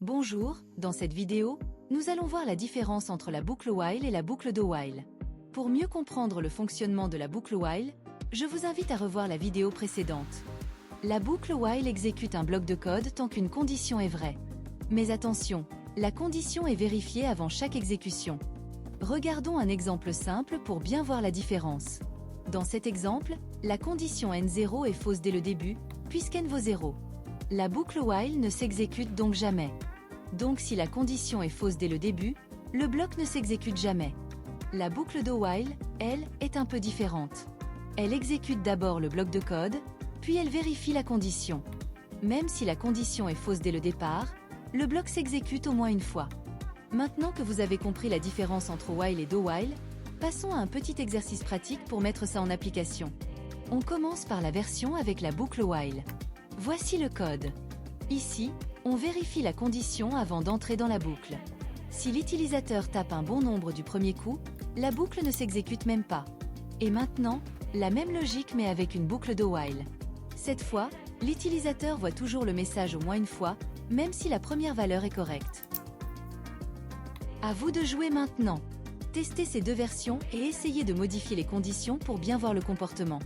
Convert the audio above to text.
Bonjour, dans cette vidéo, nous allons voir la différence entre la boucle while et la boucle do while. Pour mieux comprendre le fonctionnement de la boucle while, je vous invite à revoir la vidéo précédente. La boucle while exécute un bloc de code tant qu'une condition est vraie. Mais attention, la condition est vérifiée avant chaque exécution. Regardons un exemple simple pour bien voir la différence. Dans cet exemple, la condition n0 est fausse dès le début, puisqu'n vaut 0. La boucle while ne s'exécute donc jamais. Donc si la condition est fausse dès le début, le bloc ne s'exécute jamais. La boucle do while, elle, est un peu différente. Elle exécute d'abord le bloc de code, puis elle vérifie la condition. Même si la condition est fausse dès le départ, le bloc s'exécute au moins une fois. Maintenant que vous avez compris la différence entre while et do while, passons à un petit exercice pratique pour mettre ça en application. On commence par la version avec la boucle while. Voici le code. Ici, on vérifie la condition avant d'entrer dans la boucle. Si l'utilisateur tape un bon nombre du premier coup, la boucle ne s'exécute même pas. Et maintenant, la même logique mais avec une boucle do while. Cette fois, l'utilisateur voit toujours le message au moins une fois, même si la première valeur est correcte. À vous de jouer maintenant. Testez ces deux versions et essayez de modifier les conditions pour bien voir le comportement.